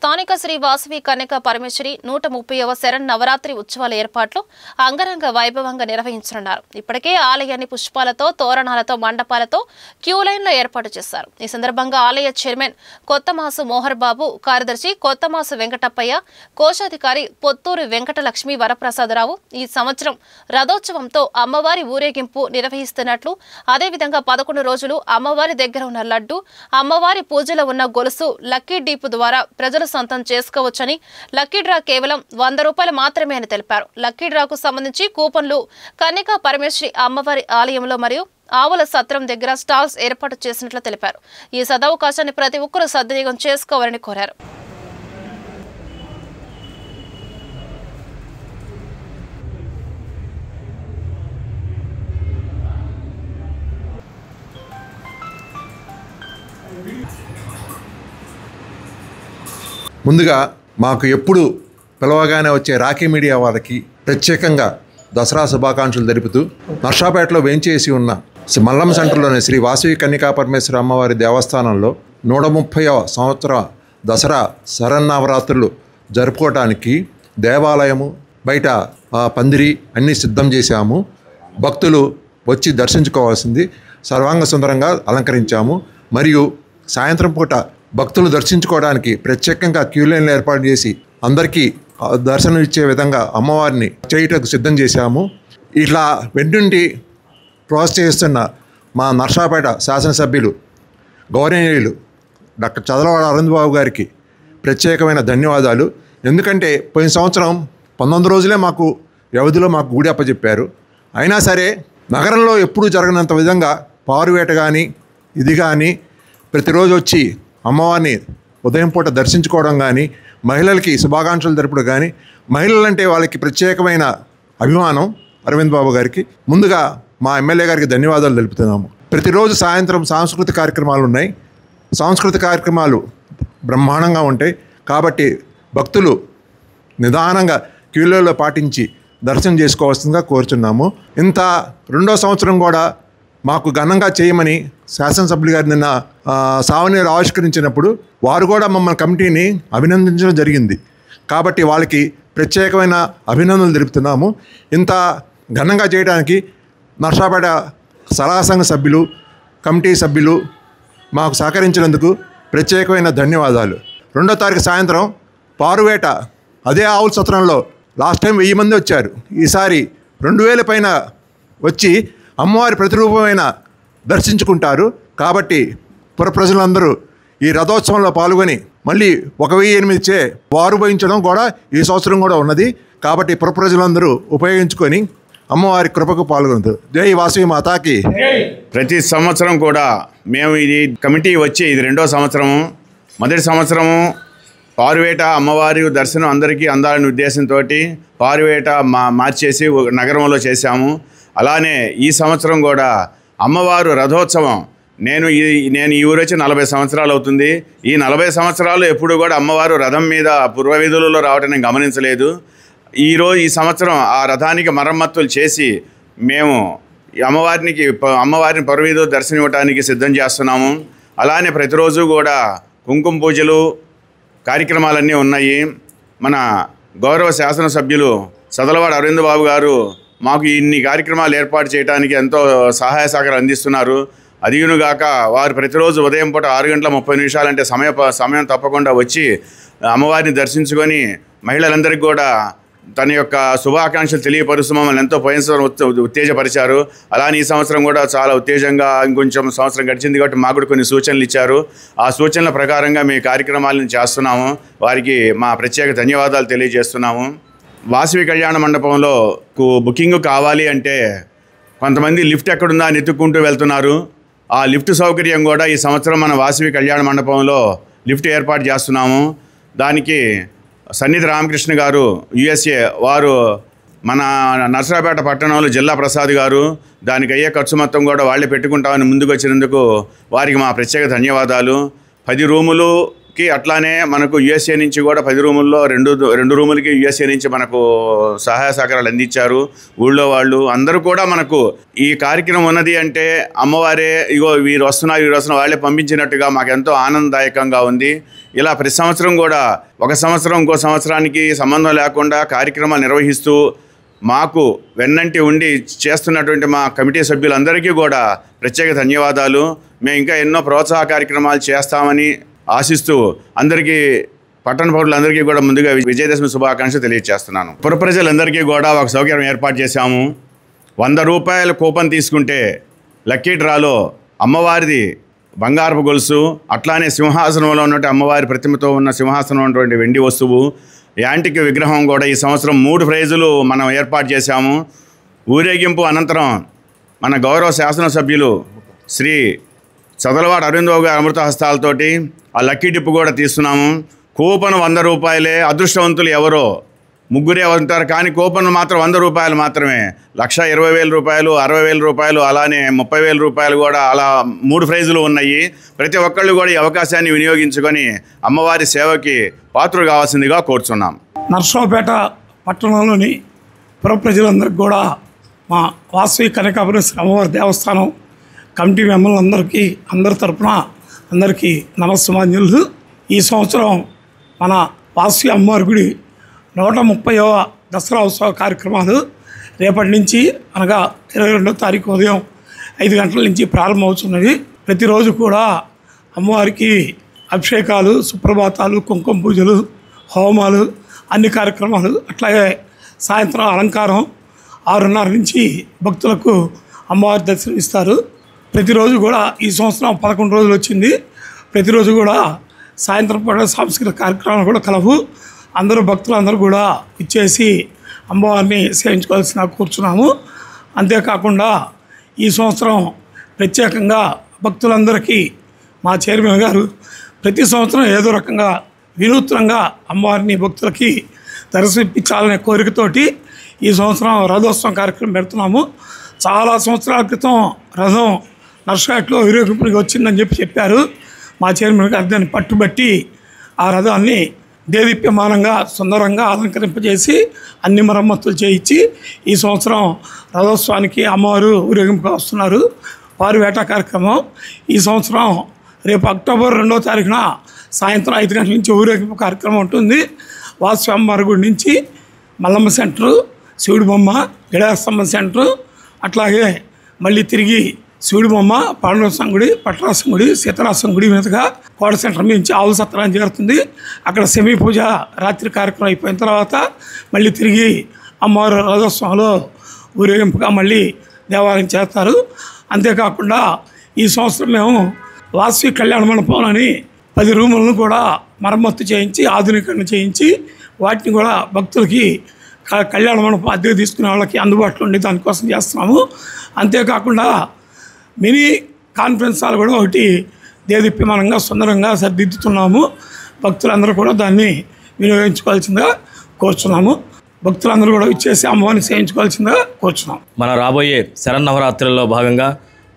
స్థానిక శ్రీ వాసవి కన్యకా పరమేశ్వరి 130వ శరన్నవరాత్రి ఉత్సవాల ఏర్పాట్లు అంగరంగ వైభవంగా నిర్వహించనున్నారు. ఇప్పటికే ఆలయాన్ని పుష్పాలతో, తోరణాలతో, మండపాలతో క్యూ లైన్లో ఏర్పాటు చేశారు. ఈ సందర్భంగా ఆలయ చైర్మన్ కొత్తమాసు మోహర్ బాబు, కార్యదర్శి కొత్తమాసు వెంకటప్పయ్య, కోశాధికారి పొత్తూరు వెంకటలక్ష్మి వరప్రసాదరావు ఈ సంవత్సరం రథోత్సవంతో అమ్మవారి ఊరేగింపు నిర్వహిస్తున్నట్లు, అదేవిధంగా 11 రోజులు అమ్మవారి దగ్గర ఉన్న లడ్డు, అమ్మవారి పూజలో ఉన్న గొలుసు లక్కీ డీప్ ద్వారా ప్రజలు సొంతం చేసుకోవచ్చని, లక్కీ డ్రా కేవలం 100 రూపాయలు మాత్రమే అని తెలిపారు. లక్కీ డ్రాకు సంబంధించి కూపన్లు కన్యకా పరమేశ్వరి అమ్మవారి ఆలయంలో మరియు ఆవుల సత్రం దగ్గర స్టాల్స్ ఏర్పాటు చేసినట్లు తెలిపారు. ఈ సదవకాశాన్ని ప్రతి ఒక్కరూ సద్వినియోగం చేసుకోవాలని కోరారు. ముందుగా మాకు ఎప్పుడు పిలవగానే వచ్చే రాఖీ మీడియా వారికి ప్రత్యేకంగా దసరా శుభాకాంక్షలు తెలుపుతూ, నర్సాపేటలో వేంచేసి ఉన్న మల్లమ్మ సెంటర్లోని శ్రీ వాసవి కన్యకా పరమేశ్వరి అమ్మవారి దేవస్థానంలో 130వ సంవత్సర దసరా శరన్నవరాత్రులు జరుపుకోవడానికి దేవాలయము బయట పందిరి అన్నీ సిద్ధం చేశాము. భక్తులు వచ్చి దర్శించుకోవాల్సింది సర్వాంగ సుందరంగా అలంకరించాము. మరియు సాయంత్రం పూట భక్తులు దర్శించుకోవడానికి ప్రత్యేకంగా క్యూ లైన్లు ఏర్పాటు చేసి అందరికీ దర్శనం ఇచ్చే విధంగా అమ్మవారిని చేయటకు సిద్ధం చేశాము. ఇట్లా వెన్నుండి ప్రోత్సహిస్తున్న మా నర్సాపేట శాసనసభ్యులు గౌరవనీయులు డాక్టర్ చదలవాడ అరవింద్ బాబు గారికి ప్రత్యేకమైన ధన్యవాదాలు. ఎందుకంటే పోయిన సంవత్సరం 19 రోజులే మాకు వ్యవధిలో మాకు గుడి అప్పచెప్పారు. అయినా సరే నగరంలో ఎప్పుడూ జరగనంత విధంగా పారువేట కానీ ఇది కానీ ప్రతిరోజు వచ్చి అమ్మవారిని ఉదయం పూట దర్శించుకోవడం కానీ, మహిళలకి శుభాకాంక్షలు జరపడం కానీ, మహిళలంటే వాళ్ళకి ప్రత్యేకమైన అభిమానం అరవింద్ బాబు గారికి ముందుగా మా ఎమ్మెల్యే గారికి ధన్యవాదాలు తెలుపుతున్నాము. ప్రతిరోజు సాయంత్రం సాంస్కృతిక కార్యక్రమాలు ఉన్నాయి. సాంస్కృతిక కార్యక్రమాలు బ్రహ్మాండంగా ఉంటాయి. కాబట్టి భక్తులు నిదానంగా క్యూలలో పాటించి దర్శనం చేసుకోవాల్సిందిగా కోరుచున్నాము. ఇంత 2వ సంవత్సరం కూడా మాకు ఘనంగా చేయమని శాసనసభ్యులు గారు నిన్న సావనీరు ఆవిష్కరించినప్పుడు వారు కూడా మమ్మల్ని కమిటీని అభినందించడం జరిగింది. కాబట్టి వాళ్ళకి ప్రత్యేకమైన అభినందనలు తెలుపుతున్నాము. ఇంత ఘనంగా చేయడానికి నర్సాపేట సలహా సంఘ సభ్యులు, కమిటీ సభ్యులు మాకు సహకరించినందుకు ప్రత్యేకమైన ధన్యవాదాలు. 2వ తారీఖు సాయంత్రం పారువేట అదే ఆవుల సత్రంలో లాస్ట్ టైం 1000 మంది వచ్చారు. ఈసారి 2000 పైన వచ్చి అమ్మవారి ప్రతిరూపమైన దర్శించుకుంటారు. కాబట్టి పుర ప్రజలందరూ ఈ రథోత్సవంలో పాల్గొని మళ్ళీ 1008 వారు భవించడం కూడా ఈ సంవత్సరం కూడా ఉన్నది. కాబట్టి పుర ప్రజలందరూ ఉపయోగించుకొని అమ్మవారి కృపకు పాల్గొంటారు. జై వాసవి మాతాకి. ప్రతి సంవత్సరం కూడా మేము ఇది కమిటీ వచ్చి ఇది 2వ సంవత్సరము. మొదటి సంవత్సరము పారువేట అమ్మవారి దర్శనం అందరికీ అందాలనే ఉద్దేశంతో పారువేట మార్చేసి నగరంలో చేశాము. అలానే ఈ సంవత్సరం కూడా అమ్మవారు రథోత్సవం నేను ఈ ఊరు వచ్చి 40 సంవత్సరాలు అవుతుంది. ఈ 40 సంవత్సరాలు ఎప్పుడు కూడా అమ్మవారు రథం మీద పూర్వవిధులలో రావటం నేను గమనించలేదు. ఈ సంవత్సరం ఆ రథానికి మరమ్మతులు చేసి మేము అమ్మవారిని పూర్వవిధులు దర్శనం ఇవ్వడానికి సిద్ధం చేస్తున్నాము. అలానే ప్రతిరోజు కూడా కుంకుమ పూజలు కార్యక్రమాలన్నీ ఉన్నాయి. మన గౌరవ శాసనసభ్యులు చదలవాడ అరవింద్ బాబు గారు మాకు ఇన్ని కార్యక్రమాలు ఏర్పాటు చేయడానికి ఎంతో సహాయ సహకారం అందిస్తున్నారు. అదియునుగాక వారు ప్రతిరోజు ఉదయం పూట 6:30 అంటే సమయం తప్పకుండా వచ్చి అమ్మవారిని దర్శించుకొని మహిళలందరికీ కూడా తన యొక్క శుభాకాంక్షలు తెలియపరుస్తూ మమ్మల్ని ఎంతో ఉత్తేజపరిచారు. అలానే ఈ సంవత్సరం కూడా చాలా ఉత్తేజంగా ఇంకొంచెం సంవత్సరం గడిచింది కాబట్టి మాకు కూడా కొన్ని సూచనలు ఇచ్చారు. ఆ సూచనల ప్రకారంగా మేము కార్యక్రమాలను చేస్తున్నాము. వారికి మా ప్రత్యేక ధన్యవాదాలు తెలియజేస్తున్నాము. వాసవి కళ్యాణ మండపంలో బుకింగ్ కావాలి అంటే కొంతమంది లిఫ్ట్ ఎక్కడుందా అని ఎత్తుక్కుంటూ వెళ్తున్నారు. ఆ లిఫ్ట్ సౌకర్యం కూడా ఈ సంవత్సరం మన వాసవి కళ్యాణ మండపంలో లిఫ్ట్ ఏర్పాటు చేస్తున్నాము. దానికి సన్నిధి రామకృష్ణ గారు USA వారు మన నర్సరాపేట పట్టణంలో జిల్లా ప్రసాద్ గారు దానికి అయ్యే ఖర్చు మొత్తం కూడా వాళ్ళే పెట్టుకుంటామని ముందుకు వచ్చినందుకు వారికి మా ప్రత్యేక ధన్యవాదాలు. 10 రూములుకి అట్లానే మనకు USA నుంచి కూడా 10 రూముల్లో 2 రూములకి USA నుంచి మనకు సహాయ సహకారాలు అందించారు. ఊళ్ళో వాళ్ళు అందరూ కూడా మనకు ఈ కార్యక్రమం ఉన్నది అంటే అమ్మవారే ఇగో వీరు వస్తున్నారు వాళ్ళే పంపించినట్టుగా మాకు ఎంతో ఆనందదాయకంగా ఉంది. ఇలా ప్రతి సంవత్సరం కూడా ఒక సంవత్సరం ఇంకో సంవత్సరానికి సంబంధం లేకుండా కార్యక్రమాలు నిర్వహిస్తూ మాకు వెన్నంటి ఉండి చేస్తున్నటువంటి మా కమిటీ సభ్యులందరికీ కూడా ప్రత్యేక ధన్యవాదాలు. మేము ఇంకా ఎన్నో ప్రోత్సాహ కార్యక్రమాలు చేస్తామని ఆశిస్తూ అందరికీ పట్టణ పౌరులందరికీ కూడా ముందుగా విజయదశమి శుభాకాంక్షలు తెలియజేస్తున్నాను. పుర ప్రజలందరికీ కూడా ఒక సౌకర్యం ఏర్పాటు చేశాము. 100 రూపాయల కూపన్ తీసుకుంటే లక్కీ డ్రాలో అమ్మవారిది బంగారపు గొలుసు, అట్లానే సింహాసనంలో ఉన్నటువంటి అమ్మవారి ప్రతిమతో ఉన్న సింహాసనం ఉన్నటువంటి వెండి వస్తువు, యాంటిక్ విగ్రహం కూడా ఈ సంవత్సరం 3 ప్రైజులు మనం ఏర్పాటు చేశాము. ఊరేగింపు అనంతరం మన గౌరవ శాసనసభ్యులు శ్రీ చదలవాడ అరవిందబాబు గారి అమృత హస్తాలతోటి ఆ లక్కీ డిప్ కూడా తీస్తున్నాము. కూపన్ 100 రూపాయలే. అదృష్టవంతులు ఎవరో ముగ్గురే ఉంటారు, కానీ కూపన్ మాత్రం 100 రూపాయలు మాత్రమే. 1,20,000 రూపాయలు, 60,000 రూపాయలు, అలానే 30,000 రూపాయలు కూడా అలా 3 ప్రైజులు ఉన్నాయి. ప్రతి ఒక్కళ్ళు కూడా ఈ అవకాశాన్ని వినియోగించుకొని అమ్మవారి సేవకి పాత్రలు కావాల్సిందిగా కోరుచున్నాం. నర్సరావుపేట పట్టణంలోని పుర ప్రజలందరికీ కూడా మా వాసవి కనకాపరేశ్వరి అమ్మవారి దేవస్థానం కమిటీ మెంబర్లందరికీ అందరి తరపున అందరికీ నమస్సుమాంజలు. ఈ సంవత్సరం మన వాసవి అమ్మవారి గుడి 130వ దసరా ఉత్సవ కార్యక్రమాలు రేపటి నుంచి అనగా 22వ తారీఖు ఉదయం 5 గంటల నుంచి ప్రారంభమవుతున్నది. ప్రతిరోజు కూడా అమ్మవారికి అభిషేకాలు, సుప్రభాతాలు, కుంకుమ పూజలు, హోమాలు, అన్ని కార్యక్రమాలు, అట్లాగే సాయంత్రం అలంకారం 6:30 నుంచి భక్తులకు అమ్మవారి దర్శనం ఇస్తారు. ప్రతిరోజు కూడా ఈ సంవత్సరం 11 రోజులు వచ్చింది. ప్రతిరోజు కూడా సాయంత్రం పూట సాంస్కృతిక కార్యక్రమాలు కూడా కలవు. అందరూ భక్తులందరూ కూడా ఇచ్చేసి అమ్మవారిని సేవించుకోవాల్సిన కూర్చున్నాము. అంతేకాకుండా ఈ సంవత్సరం ప్రత్యేకంగా భక్తులందరికీ మా చైర్మన్ గారు ప్రతి సంవత్సరం ఏదో రకంగా వినూత్నంగా అమ్మవారిని భక్తులకి దర్శనమిప్పించాలనే కోరికతోటి ఈ సంవత్సరం రథోత్సవం కార్యక్రమం పెడుతున్నాము. చాలా సంవత్సరాల క్రితం రథం నర్సరావుపేటలో ఊరేగింపుకి వచ్చిందని చెప్పారు. మా చైర్మన్ గారు దాన్ని పట్టుబట్టి ఆ రథాన్ని దేదీప్యమానంగా సుందరంగా అలంకరింపజేసి అన్ని మరమ్మతులు చేయించి ఈ సంవత్సరం రథోత్సవానికి అమ్మవారు ఊరేగింపుగా వస్తున్నారు. పారువేట కార్యక్రమం ఈ సంవత్సరం రేపు అక్టోబర్ 2వ తారీఖున సాయంత్రం 5 గంటల నుంచి ఊరేగింపు కార్యక్రమం ఉంటుంది. వాసవి అమ్మవారి గుడి నుంచి మల్లమ్మ సెంటరు, శివుడి బొమ్మ, గడియాస్తంభం సెంటరు, అట్లాగే మళ్ళీ తిరిగి శివుడి బొమ్మ, పాండవసం గుడి, పట్టరాసం గుడి, సీతారాసం గుడి మీదుగా కోట సెంటర్ నుంచి ఆవుల సత్రాన్ని చేరుతుంది. అక్కడ సెమీ పూజ రాత్రి కార్యక్రమం అయిపోయిన తర్వాత మళ్ళీ తిరిగి అమ్మవారి రథోత్సవంలో ఊరేగింపుగా మళ్ళీ దేవాలయం చేస్తారు. అంతేకాకుండా ఈ సంవత్సరం మేము వాసవి కళ్యాణ మండపం అని 10 రూములను కూడా మరమ్మత్తు చేయించి ఆధునీకరణ చేయించి వాటిని కూడా భక్తులకి కళ్యాణ మండపం అద్దెకు తీసుకునే వాళ్ళకి అందుబాటులో ఉండి దానికోసం చేస్తున్నాము. అంతేకాకుండా మినీ కాన్ఫరెన్స్ హాల్ కూడా ఒకటి దేదీప్యమానంగా సుందరంగా సరిదిద్దుతున్నాము. భక్తులందరూ కూడా దాన్ని వినియోగించుకోవాల్సిందిగా కోరుచున్నాము. భక్తులందరూ కూడా ఇచ్చేసి అమ్మవారిని సేవించుకోవాల్సిందిగా కోరుచున్నాం. మన రాబోయే శరన్నవరాత్రుల్లో భాగంగా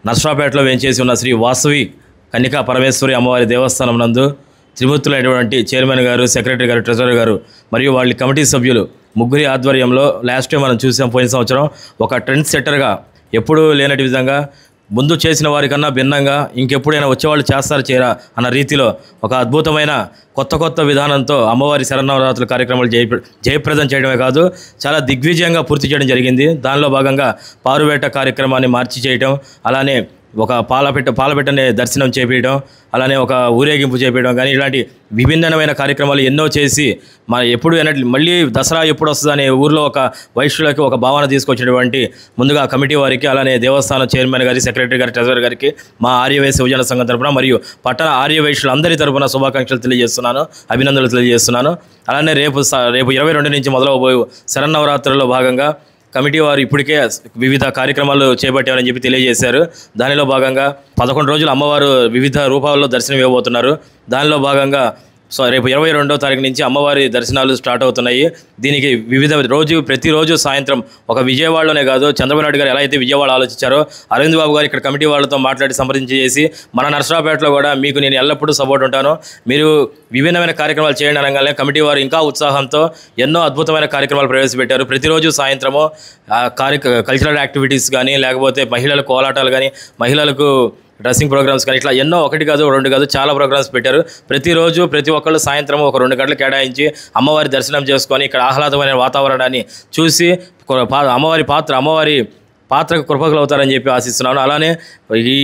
నర్సరావుపేటలో వేంచేసి ఉన్న శ్రీ వాసవి కన్యకా పరమేశ్వరి అమ్మవారి దేవస్థానం నందు త్రిమూర్తులైనటువంటి చైర్మన్ గారు, సెక్రటరీ గారు, ట్రెజరర్ గారు మరియు వాళ్ళ కమిటీ సభ్యులు ముగ్గురి ఆధ్వర్యంలో లాస్ట్ టైం మనం చూసాం. పోయిన సంవత్సరం ఒక ట్రెండ్ సెట్టర్గా ఎప్పుడూ లేనటి విధంగా ముందు చేసిన వారికన్నా భిన్నంగా ఇంకెప్పుడైనా వచ్చేవాళ్ళు చేస్తారు చేయరా అన్న రీతిలో ఒక అద్భుతమైన కొత్త విధానంతో అమ్మవారి శరన్నవరాత్రుల కార్యక్రమాలు జయప్రదం చేయడమే కాదు చాలా దిగ్విజయంగా పూర్తి చేయడం జరిగింది. దానిలో భాగంగా పారువేట కార్యక్రమాన్ని మార్చి చేయడం, అలానే ఒక పాలపెట్టనే దర్శనం చేపించడం, అలానే ఒక ఊరేగింపు చేపించడం కానీ ఇలాంటి విభిన్నమైన కార్యక్రమాలు ఎన్నో చేసి ఎప్పుడు మళ్ళీ దసరా ఎప్పుడు వస్తుంది అనే ఊర్లో ఒక వైశ్యులకి ఒక భావన తీసుకొచ్చినటువంటి ముందుగా కమిటీ వారికి, అలానే దేవస్థానం చైర్మన్ గారి, సెక్రటరీ గారి, ట్రెజరర్ గారికి మా ఆర్యవైశ్య యువజన సంఘం తరపున మరియు పట్టణ ఆర్యవైశ్యులందరి తరపున శుభాకాంక్షలు తెలియజేస్తున్నాను, అభినందనలు తెలియజేస్తున్నాను. అలానే రేపు 22 నుంచి మొదలవబోయే శరన్నవరాత్రుల్లో భాగంగా కమిటీ వారు ఇప్పటికే వివిధ కార్యక్రమాలు చేపట్టారని చెప్పి తెలియజేశారు. దానిలో భాగంగా 11 రోజులు అమ్మవారు వివిధ రూపాల్లో దర్శనం ఇవ్వబోతున్నారు. దానిలో భాగంగా రేపు 22వ తారీఖు నుంచి అమ్మవారి దర్శనాలు స్టార్ట్ అవుతున్నాయి. దీనికి ప్రతిరోజు సాయంత్రం ఒక విజయవాడలోనే కాదు, చంద్రబాబు నాయుడు గారు ఎలా అయితే విజయవాడ ఆలోచించారో అరవింద్ బాబు గారు ఇక్కడ కమిటీ వాళ్ళతో మాట్లాడి సంప్రదించి చేసి మన నర్సరావుపేటలో కూడా మీకు నేను ఎల్లప్పుడూ సపోర్ట్ ఉంటాను, మీరు విభిన్నమైన కార్యక్రమాలు చేయండి అనగానే కమిటీ వారు ఇంకా ఉత్సాహంతో ఎన్నో అద్భుతమైన కార్యక్రమాలు ప్రవేశపెట్టారు. ప్రతిరోజు సాయంత్రము కల్చరల్ యాక్టివిటీస్ కానీ, లేకపోతే మహిళల కోలాటాలు కానీ, మహిళలకు డ్రెస్సింగ్ ప్రోగ్రామ్స్ కానీ ఇట్లా ఎన్నో, ఒకటి కాదు రెండు కాదు చాలా ప్రోగ్రామ్స్ పెట్టారు. ప్రతిరోజు ప్రతి ఒక్కళ్ళు సాయంత్రం ఒక 2 గంటలు కేటాయించి అమ్మవారి దర్శనం చేసుకొని ఇక్కడ ఆహ్లాదమైన వాతావరణాన్ని చూసి అమ్మవారి పాత్రకు కృపకులు అవుతారని చెప్పి ఆశిస్తున్నాను. అలానే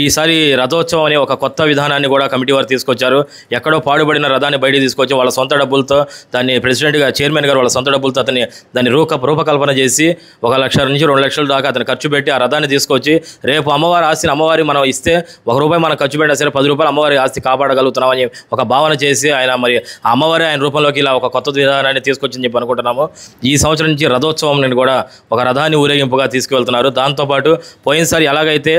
ఈసారి రథోత్సవం అనే ఒక కొత్త విధానాన్ని కూడా కమిటీ వారు తీసుకొచ్చారు. ఎక్కడో పాడుబడిన రథాన్ని బయట తీసుకొచ్చి వాళ్ళ సొంత డబ్బులతో దాన్ని ప్రెసిడెంట్గా చైర్మన్ గారు వాళ్ళ సొంత డబ్బులతో దాన్ని రూపకల్పన చేసి 1 లక్ష నుంచి 2 లక్షల దాకా అతను ఖర్చు పెట్టి ఆ రథాన్ని తీసుకొచ్చి రేపు అమ్మవారి ఆస్తిని అమ్మవారి మనం ఇస్తే ₹1 మనం ఖర్చు పెట్టినా సరే ₹10 అమ్మవారి ఆస్తి కాపాడగలుగుతున్నామని ఒక భావన చేసి ఆయన మరి ఆ అమ్మవారి ఆయన రూపంలోకి ఇలా ఒక కొత్త విధానాన్ని తీసుకొచ్చని చెప్పి అనుకుంటున్నాము. ఈ సంవత్సరం నుంచి రథోత్సవం నుండి కూడా ఒక రథాన్ని ఊరేగింపుగా తీసుకువెళ్తున్నారు. దాంతోపాటు పోయినసారి ఎలాగైతే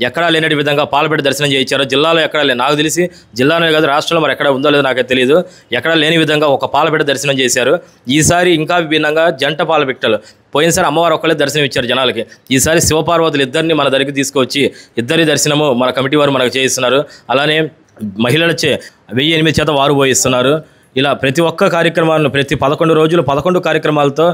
ఎక్కడా లేనటి విధంగా పాలపేట దర్శనం చేయించారు, జిల్లాలో ఎక్కడా లేదు, నాకు తెలిసి జిల్లాలో కాదు రాష్ట్రంలో మరి ఎక్కడ ఉందో లేదో నాకైతే తెలియదు, ఎక్కడా లేని విధంగా ఒక పాలపేట దర్శనం చేశారు. ఈసారి ఇంకా విభిన్నంగా జంట పాలపిట్టలు. పోయినసారి అమ్మవారు ఒక్కళ్ళే దర్శనం ఇచ్చారు జనాలకి, ఈసారి శివపార్వతులు ఇద్దరిని మన దగ్గరికి తీసుకొచ్చి ఇద్దరి దర్శనము మన కమిటీ వారు మనకు చేయిస్తున్నారు. అలానే మహిళలచే 1008 చేత వారు పోయిస్తున్నారు. ఇలా ప్రతి ఒక్క కార్యక్రమాలను ప్రతి 11 రోజులు 11 కార్యక్రమాలతో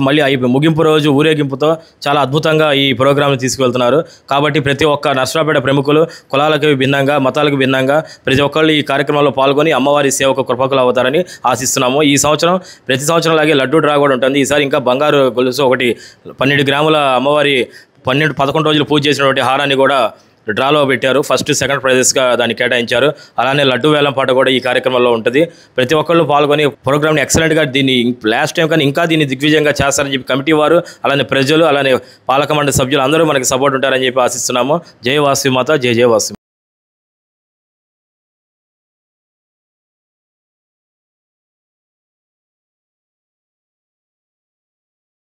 మళ్ళీ ముగింపు రోజు ఊరేగింపుతో చాలా అద్భుతంగా ఈ ప్రోగ్రాంను తీసుకువెళ్తున్నారు. కాబట్టి ప్రతి ఒక్క నర్సరావుపేట ప్రముఖులు కులాలకు భిన్నంగా మతాలకు భిన్నంగా ప్రతి ఒక్కళ్ళు ఈ కార్యక్రమంలో పాల్గొని అమ్మవారి సేవకు కృపకులు అవుతారని ఆశిస్తున్నాము. ఈ సంవత్సరం ప్రతి సంవత్సరం లాగే లడ్డూ డ్రా కూడా ఉంటుంది. ఈసారి ఇంకా బంగారు గొలుసు ఒకటి 12 గ్రాముల అమ్మవారి 11 రోజులు పూజ చేసినటువంటి హారాన్ని కూడా డ్రాలో పెట్టారు. ఫస్ట్ సెకండ్ ప్రైజెస్గా దాన్ని కేటాయించారు. అలానే లడ్డు వేలం పాట కూడా ఈ కార్యక్రమంలో ఉంటుంది. ప్రతి ఒక్కళ్ళు పాల్గొని ప్రోగ్రామ్ని ఎక్సలెంట్గా దీన్ని లాస్ట్ టైం కానీ ఇంకా దీన్ని దిగ్విజయంగా చేస్తారని చెప్పి కమిటీ వారు అలానే ప్రజలు అలానే పాలక మండలి సభ్యులు అందరూ మనకి సపోర్ట్ ఉంటారని చెప్పి ఆశిస్తున్నాము. జై వాసవి మాత, జై జై వాసవి.